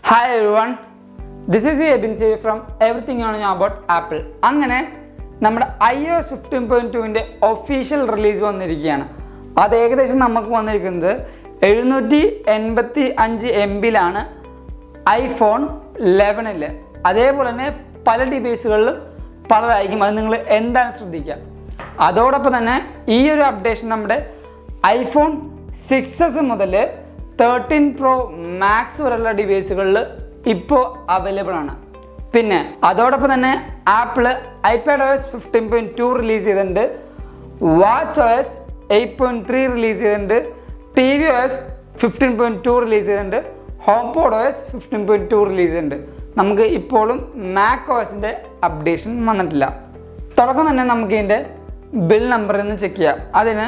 Hi everyone, this is Abin from Everything You Know About Apple. അങ്ങനെ നമ്മുടെ iOS 15.2ന്റെ official release വന്നിരിക്കുകയാണ്. അത് ഏകദേശം നമുക്ക് വന്നിരിക്കുന്നത് 785 MB-ലാണ് ഐഫോൺ 11-ൽ. അതേപോലെ തന്നെ പല ഡിവൈസുകളിലും പലതായിരിക്കും. അത് നിങ്ങൾ എന്താണ് ശ്രദ്ധിക്കുക. അതോടൊപ്പം തന്നെ ഈ ഒരു അപ്ഡേഷൻ നമ്മുടെ ഐഫോൺ 6s മുതൽ 13 Pro Max വരെയുള്ള ഡിവൈസുകളിൽ ഇപ്പോൾ അവൈലബിൾ ആണ്. പിന്നെ അതോടൊപ്പം തന്നെ ആപ്പിൾ iPadOS 15.2 റിലീസ് ചെയ്തിട്ടുണ്ട്, watchOS 8.3 റിലീസ് ചെയ്തിട്ടുണ്ട്, tvOS 15.2 റിലീസ് ചെയ്തിട്ടുണ്ട്, HomePodOS 15.2 റിലീസ് ചെയ്തിട്ടുണ്ട്. നമുക്ക് ഇപ്പോഴും macOSൻ്റെ അപ്ഡേഷൻ വന്നിട്ടില്ല. തുടക്കം തന്നെ നമുക്ക് ഇതിൻ്റെ ബിൽ നമ്പർ ഒന്ന് ചെക്ക് ചെയ്യാം. അതിന്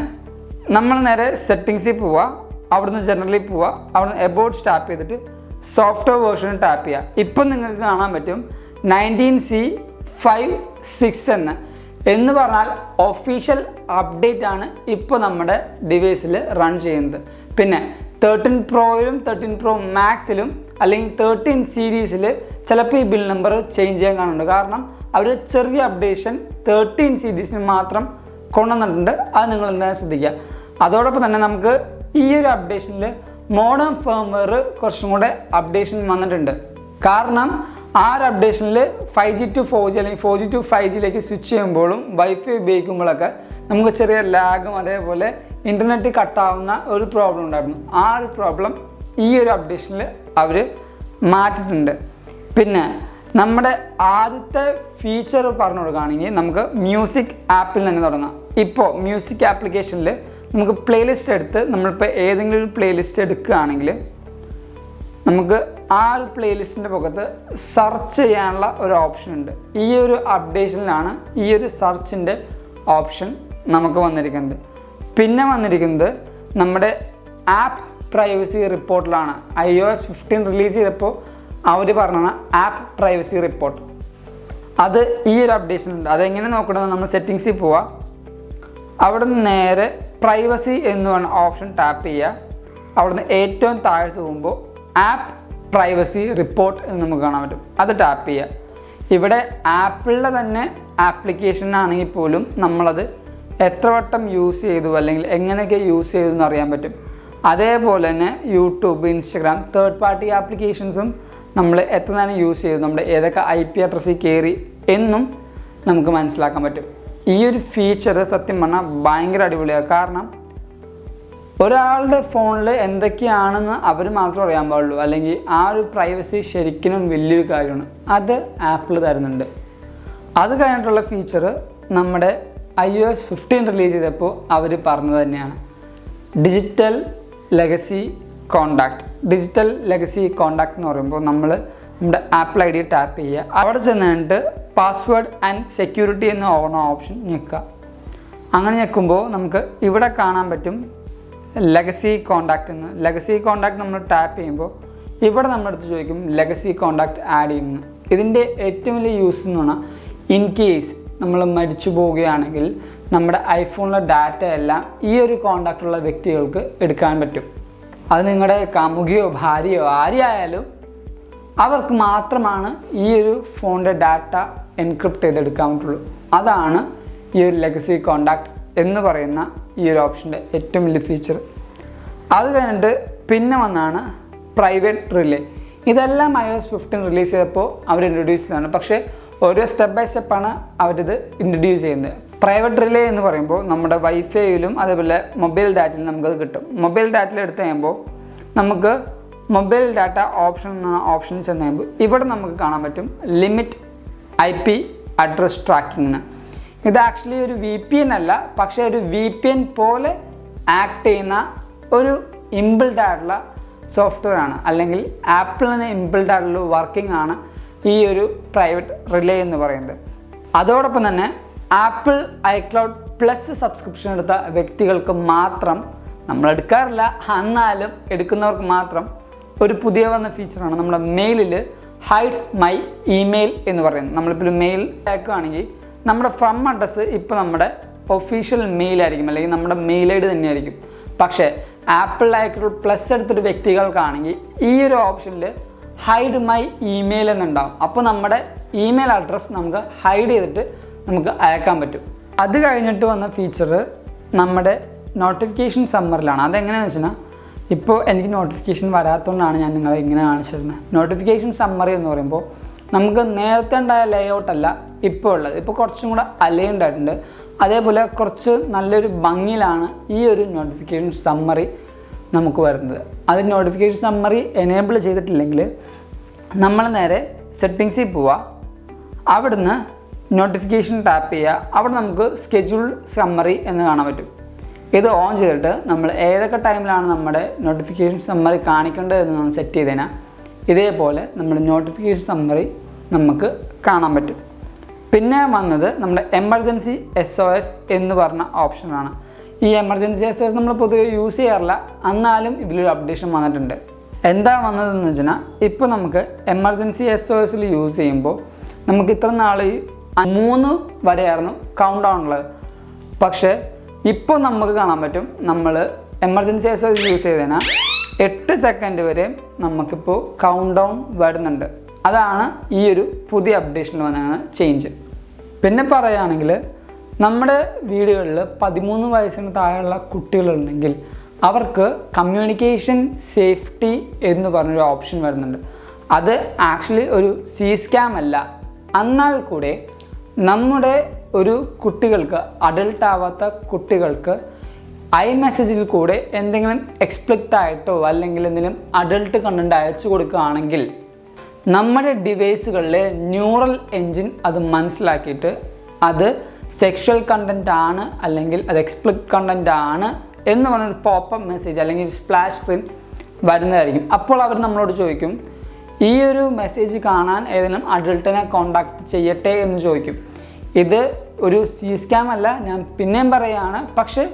നമ്മൾ നേരെ സെറ്റിങ്സിൽ പോവുക, അവിടുന്ന് ജനറലി പോവുക, അവിടുന്ന് എബൌട്ട് ടാപ്പ് ചെയ്തിട്ട് സോഫ്റ്റ്വെയർ വേർഷൻ ടാപ്പ് ചെയ്യുക. ഇപ്പം നിങ്ങൾക്ക് കാണാൻ പറ്റും 19C56 എന്ന് പറഞ്ഞാൽ ഒഫീഷ്യൽ അപ്ഡേറ്റ് ആണ് ഇപ്പോൾ നമ്മുടെ ഡിവൈസിൽ റൺ ചെയ്യുന്നത്. പിന്നെ 13 Proയിലും 13 Pro Maxലും അല്ലെങ്കിൽ 13 സീരീസിൽ ചിലപ്പോൾ ഈ ബിൽ നമ്പർ ചേഞ്ച് ചെയ്യാൻ കാണുന്നുണ്ട്. കാരണം അവർ ചെറിയ അപ്ഡേഷൻ 13 സീരീസിന് മാത്രം കൊണ്ടുവന്നിട്ടുണ്ട്. അത് നിങ്ങൾ എന്തായാലും ശ്രദ്ധിക്കുക. അതോടൊപ്പം തന്നെ നമുക്ക് ഈ ഒരു അപ്ഡേഷനിൽ മോഡേൺ ഫേംവെയർ കുറച്ചും കൂടെ അപ്ഡേഷൻ വന്നിട്ടുണ്ട്. കാരണം ആ ഒരു അപ്ഡേഷനിൽ 5G to 4G അല്ലെങ്കിൽ 4G to 5Gയിലേക്ക് സ്വിച്ച് ചെയ്യുമ്പോഴും വൈഫൈ ഉപയോഗിക്കുമ്പോഴൊക്കെ നമുക്ക് ചെറിയ ലാഗും അതേപോലെ ഇൻ്റർനെറ്റ് കട്ടാവുന്ന ഒരു പ്രോബ്ലം ഉണ്ടായിരുന്നു. ആ ഒരു പ്രോബ്ലം ഈ ഒരു അപ്ഡേഷനിൽ അവർ മാറ്റിയിട്ടുണ്ട്. പിന്നെ നമ്മുടെ ആദ്യത്തെ ഫീച്ചർ പറഞ്ഞു കൊടുക്കുകയാണെങ്കിൽ നമുക്ക് മ്യൂസിക് ആപ്പിൽ തന്നെ തുടങ്ങാം. ഇപ്പോൾ മ്യൂസിക് ആപ്ലിക്കേഷനിൽ നമുക്ക് പ്ലേലിസ്റ്റ് എടുത്ത് നമ്മളിപ്പോൾ ഏതെങ്കിലും ഒരു പ്ലേലിസ്റ്റ് എടുക്കുകയാണെങ്കിൽ നമുക്ക് ആ ഒരു പ്ലേലിസ്റ്റിൻ്റെ പുറത്ത് സെർച്ച് ചെയ്യാനുള്ള ഒരു ഓപ്ഷൻ ഉണ്ട്. ഈ ഒരു അപ്ഡേഷനിലാണ് ഈ ഒരു സെർച്ചിൻ്റെ ഓപ്ഷൻ നമുക്ക് വന്നിരിക്കുന്നത്. പിന്നെ വന്നിരിക്കുന്നത് നമ്മുടെ ആപ്പ് പ്രൈവസി റിപ്പോർട്ടിലാണ്. iOS 15 റിലീസ് ചെയ്തപ്പോൾ അവർ പറഞ്ഞാണ് ആപ്പ് പ്രൈവസി റിപ്പോർട്ട്. അത് ഈ ഒരു അപ്ഡേഷൻ ഉണ്ട്. അതെങ്ങനെ നോക്കണമെന്ന് നമ്മൾ സെറ്റിങ്സിൽ പോവുക, അവിടെ നിന്ന് നേരെ പ്രൈവസി എന്ന് പറഞ്ഞ ഓപ്ഷൻ ടാപ്പ് ചെയ്യുക. അവിടുന്ന് ഏറ്റവും താഴത്ത് പോകുമ്പോൾ ആപ്പ് പ്രൈവസി റിപ്പോർട്ട് എന്ന് നമുക്ക് കാണാൻ പറ്റും. അത് ടാപ്പ് ചെയ്യുക. ഇവിടെ ആപ്പിളിൻ്റെ തന്നെ ആപ്ലിക്കേഷൻ ആണെങ്കിൽ പോലും നമ്മളത് എത്ര വട്ടം യൂസ് ചെയ്തു അല്ലെങ്കിൽ എങ്ങനെയൊക്കെ യൂസ് ചെയ്തു എന്ന് അറിയാൻ പറ്റും. അതേപോലെ തന്നെ യൂട്യൂബ്, ഇൻസ്റ്റഗ്രാം, തേർഡ് പാർട്ടി ആപ്ലിക്കേഷൻസും നമ്മൾ എത്ര നേരം യൂസ് ചെയ്തു, നമ്മുടെ ഏതൊക്കെ IP അഡ്രസ്സിൽ കയറി എന്നും നമുക്ക് മനസ്സിലാക്കാൻ പറ്റും. ഈ ഒരു ഫീച്ചർ സത്യം പറഞ്ഞാൽ ഭയങ്കര അടിപൊളിയാണ്. കാരണം ഒരാളുടെ ഫോണിൽ എന്തൊക്കെയാണെന്ന് അവർ മാത്രം അറിയാൻ പാടുള്ളൂ. അല്ലെങ്കിൽ ആ ഒരു പ്രൈവസി ശരിക്കും വലിയൊരു കാര്യമാണ്. അത് ആപ്പിൾ തരുന്നുണ്ട്. അത് കഴിഞ്ഞിട്ടുള്ള ഫീച്ചർ നമ്മുടെ iOS 15 റിലീസ് ചെയ്തപ്പോൾ അവർ പറഞ്ഞത് തന്നെയാണ് digital legacy contact. Digital legacy contact എന്ന് പറയുമ്പോൾ നമ്മൾ നമ്മുടെ ആപ്പിൾ ID ടാപ്പ് ചെയ്യുക. അവിടെ ചെന്നിട്ട് പാസ്വേഡ് ആൻഡ് സെക്യൂരിറ്റി എന്ന ഓപ്ഷൻ ഞെക്കുക. അങ്ങനെ ഞെക്കുമ്പോൾ നമുക്ക് ഇവിടെ കാണാൻ പറ്റും ലെഗസി കോണ്ടാക്ട് എന്ന്. ലെഗസി കോണ്ടാക്ട് നമ്മൾ ടാപ്പ് ചെയ്യുമ്പോൾ ഇവിടെ നമ്മുടെ അടുത്ത് ചോദിക്കും ലെഗസി കോണ്ടാക്ട് ആഡ് ചെയ്യുന്നു. ഇതിൻ്റെ ഏറ്റവും വലിയ യൂസ് എന്ന് പറഞ്ഞാൽ ഇൻ കേസ് നമ്മൾ മരിച്ചു പോവുകയാണെങ്കിൽ നമ്മുടെ ഐഫോണിലെ ഡാറ്റ എല്ലാം ഈ ഒരു കോണ്ടാക്റ്റുള്ള വ്യക്തികൾക്ക് എടുക്കാൻ പറ്റും. അത് നിങ്ങളുടെ കാമുകിയോ ഭാര്യയോ ആരെയായാലും അവർക്ക് മാത്രമാണ് ഈ ഒരു ഫോണിൻ്റെ ഡാറ്റ എൻക്രിപ്റ്റ് ചെയ്തെടുക്കാൻ പറ്റുള്ളൂ. അതാണ് ഈ ഒരു ലെഗസി കോണ്ടാക്ട് എന്ന് പറയുന്ന ഈ ഒരു ഓപ്ഷൻ്റെ ഏറ്റവും വലിയ ഫീച്ചർ. അത് കഴിഞ്ഞിട്ട് പിന്നെ വന്നാണ് പ്രൈവറ്റ് റിലേ. ഇതെല്ലാം iOS 15 റിലീസ് ചെയ്തപ്പോൾ അവർ ഇൻട്രൊഡ്യൂസ് ചെയ്തതാണ്. പക്ഷേ ഓരോ സ്റ്റെപ്പ് ബൈ സ്റ്റെപ്പാണ് അവരിത് ഇൻട്രൊഡ്യൂസ് ചെയ്യുന്നത്. പ്രൈവറ്റ് റിലേ എന്ന് പറയുമ്പോൾ നമ്മുടെ വൈഫൈയിലും അതേപോലെ മൊബൈൽ ഡാറ്റയിലും നമുക്കത് കിട്ടും. മൊബൈൽ ഡാറ്റയിൽ എടുത്ത് കഴിയുമ്പോൾ നമുക്ക് മൊബൈൽ ഡാറ്റ ഓപ്ഷൻ എന്ന ഓപ്ഷൻ ചെന്ന് കഴിയുമ്പോൾ ഇവിടെ നമുക്ക് കാണാൻ പറ്റും ലിമിറ്റ് IP അഡ്രസ് ട്രാക്കിങ്ങിന്. ഇത് ആക്ച്വലി ഒരു VPN അല്ല, പക്ഷേ ഒരു VPN പോലെ ആക്ട് ചെയ്യുന്ന ഒരു ഇൻബിൽഡ് ആയിട്ടുള്ള സോഫ്റ്റ്വെയർ ആണ്. അല്ലെങ്കിൽ ആപ്പിളിന് ഇൻബിൽഡ് ആയിട്ടുള്ള വർക്കിംഗ് ആണ് ഈ ഒരു പ്രൈവറ്റ് റിലേ എന്ന് പറയുന്നത്. അതോടൊപ്പം തന്നെ ആപ്പിൾ iCloud പ്ലസ് സബ്സ്ക്രിപ്ഷൻ എടുത്ത വ്യക്തികൾക്ക് മാത്രം, നമ്മൾ എടുക്കാറില്ല എന്നാലും എടുക്കുന്നവർക്ക് മാത്രം ഒരു പുതിയ വന്ന ഫീച്ചറാണ് നമ്മുടെ മെയിലിൽ ഹൈഡ് മൈ ഇമെയിൽ എന്ന് പറയുന്നത്. നമ്മളിപ്പോൾ മെയിൽ അയക്കുകയാണെങ്കിൽ നമ്മുടെ ഫ്രം അഡ്രസ്സ് ഇപ്പോൾ നമ്മുടെ ഒഫീഷ്യൽ മെയിലായിരിക്കും അല്ലെങ്കിൽ നമ്മുടെ മെയിൽ ID തന്നെയായിരിക്കും. പക്ഷേ ആപ്പിൾ iCloud പ്ലസ് എടുത്തൊരു വ്യക്തികൾക്കാണെങ്കിൽ ഈ ഒരു ഓപ്ഷനിൽ ഹൈഡ് മൈ ഇമെയിൽ എന്നുണ്ടാവും. അപ്പോൾ നമ്മുടെ ഇമെയിൽ അഡ്രസ്സ് നമുക്ക് ഹൈഡ് ചെയ്തിട്ട് നമുക്ക് അയക്കാൻ പറ്റും. അത് കഴിഞ്ഞിട്ട് വന്ന ഫീച്ചർ നമ്മുടെ നോട്ടിഫിക്കേഷൻ സമ്മറിലാണ്. അതെങ്ങനെയാണെന്ന് വെച്ചാൽ ഇപ്പോൾ എനിക്ക് നോട്ടിഫിക്കേഷൻ വരാത്തതുകൊണ്ടാണ് ഞാൻ നിങ്ങളെ ഇങ്ങനെ കാണിച്ചിരുന്നത്. നോട്ടിഫിക്കേഷൻ സമ്മറി എന്ന് പറയുമ്പോൾ നമുക്ക് നേരത്തെ ഉണ്ടായ ലേഔട്ടല്ല ഇപ്പോൾ ഉള്ളത്. ഇപ്പോൾ കുറച്ചും കൂടെ അലൈൻഡ് ആയിട്ടുണ്ട്. അതേപോലെ കുറച്ച് നല്ലൊരു ഭംഗിയിലാണ് ഈ ഒരു നോട്ടിഫിക്കേഷൻ സമ്മറി നമുക്ക് വരുന്നത്. അത് നോട്ടിഫിക്കേഷൻ സമ്മറി എനേബിൾ ചെയ്തിട്ടില്ലെങ്കിൽ നമ്മൾ നേരെ സെറ്റിങ്സിൽ പോവുക, അവിടുന്ന് നോട്ടിഫിക്കേഷൻ ടാപ്പ് ചെയ്യുക. അവിടെ നമുക്ക് സ്കെഡ്യൂൾ സമ്മറി എന്ന് കാണാൻ പറ്റും. ഇത് ഓൺ ചെയ്തിട്ട് നമ്മൾ ഏതൊക്കെ ടൈമിലാണ് നമ്മുടെ നോട്ടിഫിക്കേഷൻ സമ്മറി കാണിക്കേണ്ടത് എന്ന് നമ്മൾ സെറ്റ് ചെയ്തതിനാൽ ഇതേപോലെ നമ്മുടെ നോട്ടിഫിക്കേഷൻ സമ്മറി നമുക്ക് കാണാൻ പറ്റും. പിന്നെ വന്നത് നമ്മുടെ എമർജൻസി SOS എന്ന് പറഞ്ഞ ഓപ്ഷനാണ്. ഈ എമർജൻസി SOS നമ്മൾ പൊതുവെ യൂസ് ചെയ്യാറില്ല, എന്നാലും ഇതിലൊരു അപ്ഡേഷൻ വന്നിട്ടുണ്ട്. എന്താ വന്നതെന്ന് വെച്ചാൽ ഇപ്പോൾ നമുക്ക് എമർജൻസി SOSൽ യൂസ് ചെയ്യുമ്പോൾ നമുക്ക് ഇത്ര നാൾ 3 വരെയായിരുന്നു കൗണ്ട് ഡൗൺ ഉള്ളത്. പക്ഷേ ഇപ്പോൾ നമുക്ക് കാണാൻ പറ്റും നമ്മൾ എമർജൻസി SOS യൂസ് ചെയ്തതിനാൽ 8 സെക്കൻഡ് വരെ നമുക്കിപ്പോൾ കൗണ്ട് ഡൗൺ വരുന്നുണ്ട്. അതാണ് ഈ ഒരു പുതിയ അപ്ഡേഷനിൽ വന്ന ചേഞ്ച്. പിന്നെ പറയുകയാണെങ്കിൽ നമ്മുടെ വീടുകളിൽ 13 വയസ്സിന് താഴെയുള്ള കുട്ടികളുണ്ടെങ്കിൽ അവർക്ക് കമ്മ്യൂണിക്കേഷൻ സേഫ്റ്റി എന്ന് പറഞ്ഞൊരു ഓപ്ഷൻ വരുന്നുണ്ട്. അത് ആക്ച്വലി ഒരു സ്കാം അല്ല, എന്നാൽ കൂടെ നമ്മുടെ ഒരു കുട്ടികൾക്ക്, അഡൾട്ട് ആവാത്ത കുട്ടികൾക്ക് iMessageൽ കൂടെ എന്തെങ്കിലും എക്സ്പ്ലിക്റ്റ് ആയിട്ടോ അല്ലെങ്കിൽ എന്തെങ്കിലും അഡൾട്ട് കണ്ടന്റ് അയച്ചു കൊടുക്കുകയാണെങ്കിൽ നമ്മുടെ ഡിവൈസുകളിലെ ന്യൂറൽ എൻജിൻ അത് മനസ്സിലാക്കിയിട്ട് അത് സെക്ഷൽ കണ്ടന്റ് ആണ് അല്ലെങ്കിൽ അത് എക്സ്പ്ലിക്റ്റ് കണ്ടന്റ് ആണ് എന്ന് പറഞ്ഞൊരു പോപ്പപ്പ് മെസ്സേജ് അല്ലെങ്കിൽ സ്പ്ലാഷ് സ്ക്രീൻ വരുന്നതായിരിക്കും. അപ്പോൾ അവർ നമ്മളോട് ചോദിക്കും, ഈ ഒരു മെസ്സേജ് കാണാൻ ഏതെങ്കിലും അഡൾട്ടിനെ കോണ്ടാക്ട് ചെയ്യട്ടെ എന്ന് ചോദിക്കും. ഇത് ഒരു സ്കാം അല്ല, ഞാൻ പിന്നെയും പറയുകയാണ്. പക്ഷേ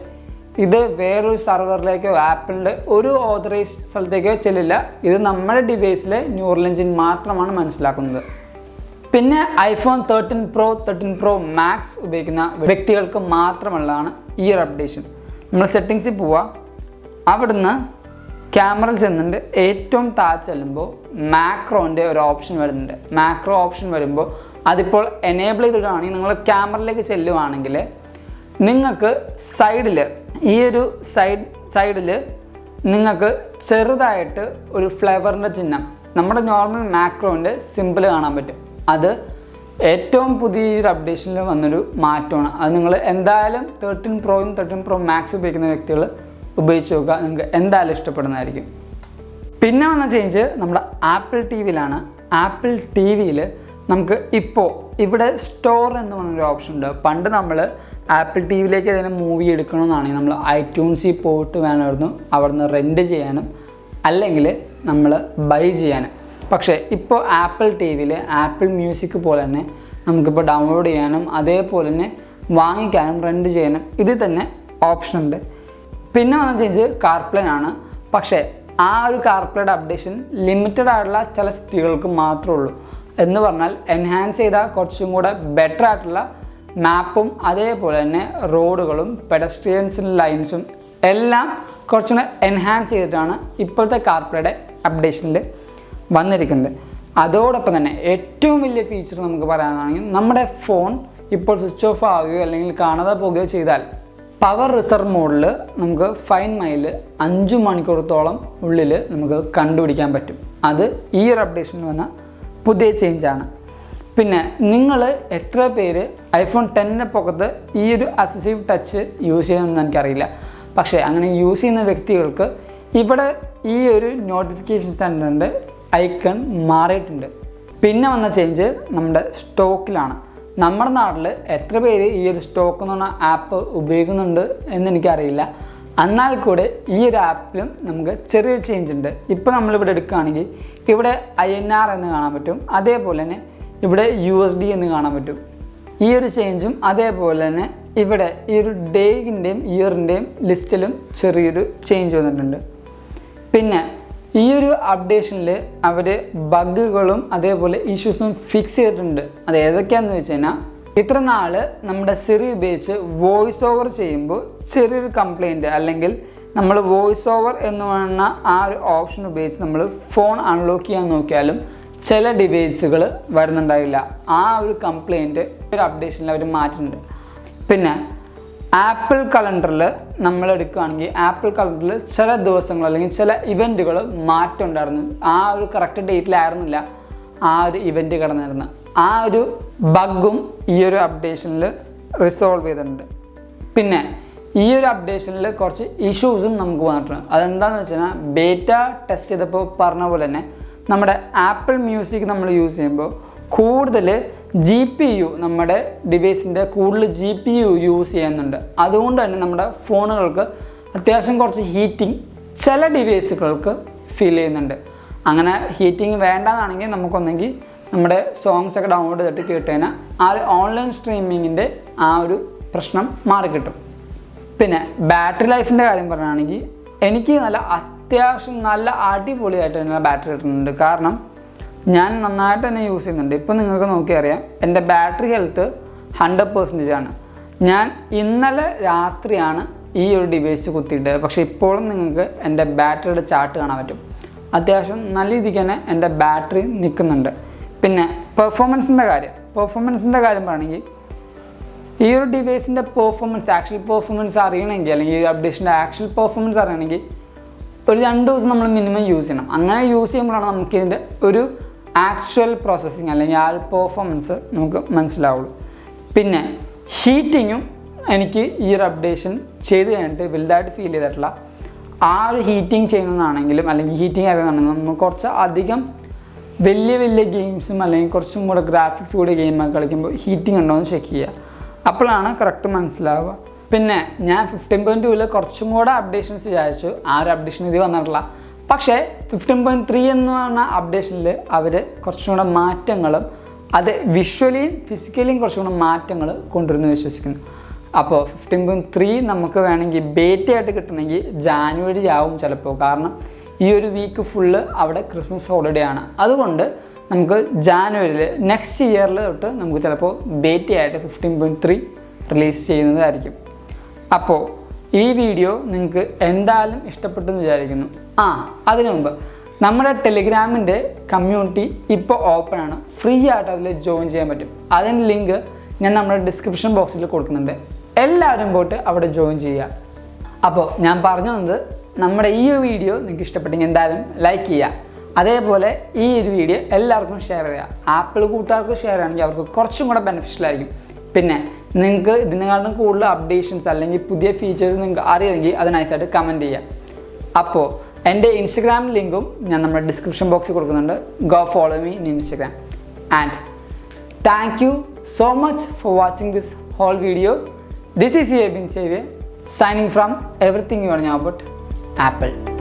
ഇത് വേറൊരു സെർവറിലേക്കോ ആപ്പിളിൻ്റെ ഒരു ഓതറൈസ്ഡ് സ്ഥലത്തേക്കോ ചെല്ലില്ല. ഇത് നമ്മുടെ ഡിവൈസിലെ ന്യൂറൽ എൻജിൻ മാത്രമാണ് മനസ്സിലാക്കുന്നത്. പിന്നെ iPhone 13 Pro 13 Pro Max ഉപയോഗിക്കുന്ന വ്യക്തികൾക്ക് മാത്രമുള്ളതാണ് ഈ ഒരു അപ്ഡേഷൻ. നമ്മൾ സെറ്റിങ്സിൽ പോവുക, അവിടുന്ന് ക്യാമറയിൽ ചെന്നിട്ട് ഏറ്റവും താഴെ ചെല്ലുമ്പോൾ മാക്രോൻ്റെ ഒരു ഓപ്ഷൻ വരുന്നുണ്ട്. മാക്രോ ഓപ്ഷൻ വരുമ്പോൾ അതിപ്പോൾ എനേബിൾ ചെയ്തിട്ടാണെങ്കിൽ നിങ്ങൾ ക്യാമറയിലേക്ക് ചെല്ലുവാണെങ്കിൽ നിങ്ങൾക്ക് സൈഡിൽ ഈ ഒരു സൈഡിൽ നിങ്ങൾക്ക് ചെറുതായിട്ട് ഒരു ഫ്ലവറിൻ്റെ ചിഹ്നം നമ്മുടെ നോർമൽ മാക്രോൻ്റെ സിമ്പിൾ കാണാൻ പറ്റും. അത് ഏറ്റവും പുതിയൊരു അപ്ഡേഷനിൽ വന്നൊരു മാറ്റമാണ്. അത് നിങ്ങൾ എന്തായാലും 13 Proയും 13 Pro Max ഉപയോഗിക്കുന്ന വ്യക്തികൾ ഉപയോഗിച്ച് നോക്കുക, നിങ്ങൾക്ക് എന്തായാലും ഇഷ്ടപ്പെടുന്നതായിരിക്കും. പിന്നെ വന്ന ചേഞ്ച് നമ്മുടെ ആപ്പിൾ TVയിലാണ്. ആപ്പിൾ TVയിൽ നമുക്ക് ഇപ്പോൾ ഇവിടെ സ്റ്റോർ എന്ന് പറഞ്ഞൊരു ഓപ്ഷൻ ഉണ്ട്. പണ്ട് നമ്മൾ ആപ്പിൾ TVയിലേക്ക് ഏതെങ്കിലും മൂവി എടുക്കണമെന്നാണെങ്കിൽ നമ്മൾ iTunesൽ പോയിട്ട് വേണമായിരുന്നു അവിടുന്ന് റെൻറ്റ് ചെയ്യാനും അല്ലെങ്കിൽ നമ്മൾ ബൈ ചെയ്യാനും. പക്ഷേ ഇപ്പോൾ ആപ്പിൾ TVയിൽ ആപ്പിൾ മ്യൂസിക് പോലെ തന്നെ നമുക്കിപ്പോൾ ഡൗൺലോഡ് ചെയ്യാനും അതേപോലെ തന്നെ വാങ്ങിക്കാനും റെൻറ്റ് ചെയ്യാനും ഇതിൽ തന്നെ ഓപ്ഷൻ ഉണ്ട്. പിന്നെ വന്ന ചേഞ്ച് കാർപ്ലേ ആണ്. പക്ഷേ ആ ഒരു കാർപ്ലേയുടെ അപ്ഡേഷൻ ലിമിറ്റഡ് ആയിട്ടുള്ള ചില സിറ്റികൾക്ക് മാത്രമേ ഉള്ളൂ. എന്ന് പറഞ്ഞാൽ എൻഹാൻസ് ചെയ്ത കുറച്ചും കൂടെ ബെറ്റർ ആയിട്ടുള്ള മാപ്പും അതേപോലെ തന്നെ റോഡുകളും പെഡസ്ട്രിയൻസ് ലൈൻസും എല്ലാം കുറച്ചും കൂടെ എൻഹാൻസ് ചെയ്തിട്ടാണ് ഇപ്പോഴത്തെ കാർപ്ലേയുടെ അപ്ഡേഷനിൽ വന്നിരിക്കുന്നത്. അതോടൊപ്പം തന്നെ ഏറ്റവും വലിയ ഫീച്ചർ നമുക്ക് പറയാനാണെങ്കിൽ നമ്മുടെ ഫോൺ ഇപ്പോൾ സ്വിച്ച് ഓഫ് ആവുകയോ അല്ലെങ്കിൽ കാണാതെ പോവുകയോ ചെയ്താൽ പവർ റിസർവ് മോഡിൽ നമുക്ക് ഫൈൻഡ് മൈൽ 5 മണിക്കൂറത്തോളം ഉള്ളിൽ നമുക്ക് കണ്ടുപിടിക്കാൻ പറ്റും. അത് ഈ ഒരു അപ്ഡേഷനിൽ വന്ന പുതിയ ചേഞ്ചാണ്. പിന്നെ നിങ്ങൾ എത്ര പേര് iPhone 10 പൊക്കത്ത് ഈ ഒരു അസിസ്റ്റീവ് ടച്ച് യൂസ് ചെയ്യുമെന്ന് എനിക്കറിയില്ല. പക്ഷേ അങ്ങനെ യൂസ് ചെയ്യുന്ന വ്യക്തികൾക്ക് ഇവിടെ ഈ ഒരു നോട്ടിഫിക്കേഷൻ സെൻറ്ററിൻ്റെ ഐക്കൺ മാറിയിട്ടുണ്ട്. പിന്നെ വന്ന ചേഞ്ച് നമ്മുടെ സ്റ്റോക്കിലാണ്. നമ്മുടെ നാട്ടിൽ എത്ര പേര് ഈ ഒരു സ്റ്റോക്ക് എന്ന് പറഞ്ഞ ആപ്പ് ഉപയോഗിക്കുന്നുണ്ട് എന്നെനിക്കറിയില്ല. എന്നാൽ കൂടെ ഈ ഒരു ആപ്പിലും നമുക്ക് ചെറിയൊരു ചേഞ്ച് ഉണ്ട്. ഇപ്പോൾ നമ്മളിവിടെ എടുക്കുകയാണെങ്കിൽ ഇവിടെ INR എന്ന് കാണാൻ പറ്റും, അതേപോലെ തന്നെ ഇവിടെ USD എന്ന് കാണാൻ പറ്റും. ഈ ഒരു ചേഞ്ചും അതേപോലെ തന്നെ ഇവിടെ ഈ ഒരു ഡേയിൻ്റെയും ഇയറിൻ്റെയും ലിസ്റ്റിലും ചെറിയൊരു ചേഞ്ച് വന്നിട്ടുണ്ട്. പിന്നെ ഈ ഒരു അപ്ഡേഷനിൽ അവർ ബഗ്ഗുകളും അതേപോലെ ഇഷ്യൂസും ഫിക്സ് ചെയ്തിട്ടുണ്ട്. അത് ഏതൊക്കെയാണെന്ന് വെച്ച് കഴിഞ്ഞാൽ ഇത്ര നാൾ നമ്മുടെ സിറി ഉപയോഗിച്ച് വോയിസ് ഓവർ ചെയ്യുമ്പോൾ ചെറിയൊരു കംപ്ലയിൻറ്റ് അല്ലെങ്കിൽ നമ്മൾ വോയിസ് ഓവർ എന്ന് പറയുന്ന ആ ഒരു ഓപ്ഷൻ ഉപയോഗിച്ച് നമ്മൾ ഫോൺ അൺലോക്ക് ചെയ്യാൻ നോക്കിയാലും ചില ഡിവൈസുകൾ വരുന്നുണ്ടാവില്ല. ആ ഒരു കംപ്ലയിൻറ്റ് ഒരു അപ്ഡേഷനിൽ അവർ മാറ്റുന്നുണ്ട്. പിന്നെ ആപ്പിൾ കലണ്ടറിൽ നമ്മൾ എടുക്കുകയാണെങ്കിൽ ആപ്പിൾ കലണ്ടറിൽ ചില ദിവസങ്ങൾ അല്ലെങ്കിൽ ചില ഇവൻറ്റുകൾ മാറ്റം ഉണ്ടായിരുന്നു. ആ ഒരു കറക്റ്റ് ഡേറ്റിലായിരുന്നില്ല ആ ഒരു ഇവൻറ്റ് കിടന്നിരുന്നത്. ആ ഒരു ബഗ്ഗും ഈ ഒരു അപ്ഡേഷനിൽ റിസോൾവ് ചെയ്തിട്ടുണ്ട്. പിന്നെ ഈ ഒരു അപ്ഡേഷനിൽ കുറച്ച് ഇഷ്യൂസും നമുക്ക് വന്നിട്ടുണ്ട്. അതെന്താണെന്ന് വെച്ച് കഴിഞ്ഞാൽ ബേറ്റ ടെസ്റ്റ് ചെയ്തപ്പോൾ പറഞ്ഞ പോലെ തന്നെ നമ്മുടെ ആപ്പിൾ മ്യൂസിക് നമ്മൾ യൂസ് ചെയ്യുമ്പോൾ കൂടുതൽ GPU നമ്മുടെ ഡിവൈസിൻ്റെ കൂടുതൽ GPU യൂസ് ചെയ്യുന്നുണ്ട്. അതുകൊണ്ട് തന്നെ നമ്മുടെ ഫോണുകൾക്ക് അത്യാവശ്യം കുറച്ച് ഹീറ്റിംഗ് ചില ഡിവൈസുകൾക്ക് ഫീൽ ചെയ്യുന്നുണ്ട്. അങ്ങനെ ഹീറ്റിംഗ് വേണ്ടതാണെങ്കിൽ നമുക്കൊന്നെങ്കിൽ നമ്മുടെ സോങ്സ് ഒക്കെ ഡൗൺലോഡ് ചെയ്തിട്ട് കേട്ടുകഴിഞ്ഞാൽ ആ ഒരു ഓൺലൈൻ സ്ട്രീമിങ്ങിൻ്റെ ആ ഒരു പ്രശ്നം മാറിക്കിട്ടും. പിന്നെ ബാറ്ററി ലൈഫിൻ്റെ കാര്യം പറയുകയാണെങ്കിൽ എനിക്ക് അത്യാവശ്യം നല്ല അടിപൊളിയായിട്ട് തന്നെ ബാറ്ററി കിട്ടുന്നുണ്ട്. കാരണം ഞാൻ നന്നായിട്ട് തന്നെ യൂസ് ചെയ്യുന്നുണ്ട്. ഇപ്പോൾ നിങ്ങൾക്ക് നോക്കിയറിയാം എൻ്റെ ബാറ്ററി ഹെൽത്ത് 100% ആണ്. ഞാൻ ഇന്നലെ രാത്രിയാണ് ഈ ഒരു ഡിവൈസ് കുത്തിയിട്ടത്. പക്ഷേ ഇപ്പോഴും നിങ്ങൾക്ക് എൻ്റെ ബാറ്ററിയുടെ ചാർട്ട് കാണാൻ പറ്റും. അത്യാവശ്യം നല്ല രീതിക്ക് തന്നെ എൻ്റെ ബാറ്ററി നിൽക്കുന്നുണ്ട്. പിന്നെ പെർഫോമൻസിൻ്റെ കാര്യം പറയുകയാണെങ്കിൽ ഈ ഒരു ഡിവൈസിൻ്റെ ആക്ച്വൽ പെർഫോമൻസ് അറിയണമെങ്കിൽ അല്ലെങ്കിൽ ഈ അപ്ഡേഷൻ്റെ ആക്ച്വൽ പെർഫോമൻസ് അറിയണമെങ്കിൽ ഒരു 2 ദിവസം നമ്മൾ മിനിമം യൂസ് ചെയ്യണം. അങ്ങനെ യൂസ് ചെയ്യുമ്പോഴാണ് നമുക്കിതിൻ്റെ ഒരു ആക്ച്വൽ പ്രോസസ്സിങ് അല്ലെങ്കിൽ ആ ഒരു പെർഫോമൻസ് നമുക്ക് മനസ്സിലാവുള്ളൂ. പിന്നെ ഹീറ്റിങ്ങും എനിക്ക് ഈ ഒരു അപ്ഡേഷൻ ചെയ്ത് കഴിഞ്ഞിട്ട് വലുതായിട്ട് ഫീൽ ചെയ്തിട്ടില്ല. ആ ഒരു ഹീറ്റിംഗ് ചെയ്യുന്നതാണെങ്കിലും അല്ലെങ്കിൽ ഹീറ്റിംഗ് അറിയുന്നതാണെങ്കിലും നമ്മൾ കുറച്ച് അധികം വലിയ ഗെയിംസും അല്ലെങ്കിൽ കുറച്ചും കൂടെ ഗ്രാഫിക്സ് കൂടി ഗെയിമൊക്കെ കളിക്കുമ്പോൾ ഹീറ്റിംഗ് ഉണ്ടോ എന്ന് ചെക്ക് ചെയ്യുക. അപ്പോഴാണ് കറക്റ്റ് മനസ്സിലാവുക. പിന്നെ ഞാൻ 15.2ൽ കുറച്ചും കൂടെ അപ്ഡേഷൻസ് വിചാരിച്ചു. ആ ഒരു അപ്ഡേഷൻ ഇത് വന്നിട്ടില്ല. പക്ഷേ 15.3 എന്ന് പറഞ്ഞ അപ്ഡേഷനിൽ അവർ കുറച്ചും കൂടെ മാറ്റങ്ങളും അത് വിഷ്വലിയും ഫിസിക്കലിയും കുറച്ചും കൂടെ മാറ്റങ്ങൾ കൊണ്ടുവരുന്നു വിശ്വസിക്കുന്നു. അപ്പോൾ 15.3 നമുക്ക് വേണമെങ്കിൽ ബേറ്റയായിട്ട് കിട്ടണമെങ്കിൽ ജാനുവരി ആവും ചിലപ്പോൾ. കാരണം ഈ ഒരു വീക്ക് ഫുള്ള് അവിടെ ക്രിസ്മസ് ഹോളിഡേ ആണ്. അതുകൊണ്ട് നമുക്ക് ജാനുവരിയിൽ നെക്സ്റ്റ് ഇയറിൽ തൊട്ട് നമുക്ക് ചിലപ്പോൾ ബേറ്റയായിട്ട് 15.3 റിലീസ് ചെയ്യുന്നതായിരിക്കും. അപ്പോൾ ഈ വീഡിയോ നിങ്ങൾക്ക് എന്തായാലും ഇഷ്ടപ്പെട്ടെന്ന് വിചാരിക്കുന്നു. അതിനു മുമ്പ് നമ്മുടെ ടെലിഗ്രാമിൻ്റെ കമ്മ്യൂണിറ്റി ഇപ്പോൾ ഓപ്പൺ ആണ്. ഫ്രീ ആയിട്ട് അതിൽ ജോയിൻ ചെയ്യാൻ പറ്റും. അതിൻ്റെ ലിങ്ക് ഞാൻ നമ്മുടെ ഡിസ്ക്രിപ്ഷൻ ബോക്സിൽ കൊടുക്കുന്നുണ്ട്. എല്ലാവരും പോയിട്ട് അവിടെ ജോയിൻ ചെയ്യുക. അപ്പോൾ ഞാൻ പറഞ്ഞു വന്നത് നമ്മുടെ ഈ ഒരു വീഡിയോ നിങ്ങൾക്ക് ഇഷ്ടപ്പെട്ടെങ്കിൽ എന്തായാലും ലൈക്ക് ചെയ്യുക. അതേപോലെ ഈ ഒരു വീഡിയോ എല്ലാവർക്കും ഷെയർ ചെയ്യുക. ആപ്പിൾ കൂട്ടുകാർക്ക് ഷെയർ ചെയ്യുകയാണെങ്കിൽ അവർക്ക് കുറച്ചും കൂടെ ബെനിഫിഷ്യൽ ആയിരിക്കും. പിന്നെ നിങ്ങൾക്ക് ഇതിനെക്കാളും കൂടുതൽ അപ്ഡേഷൻസ് അല്ലെങ്കിൽ പുതിയ ഫീച്ചേഴ്സ് നിങ്ങൾക്ക് അറിയുമെങ്കിൽ അത് നൈസായിട്ട് കമൻറ്റ് ചെയ്യുക. അപ്പോൾ എൻ്റെ ഇൻസ്റ്റഗ്രാം ലിങ്കും ഞാൻ നമ്മുടെ ഡിസ്ക്രിപ്ഷൻ ബോക്സിൽ കൊടുക്കുന്നുണ്ട്. Go follow me in Instagram. And thank you so much for watching this whole video. This is Aben Xavier signing from everything you know about Apple.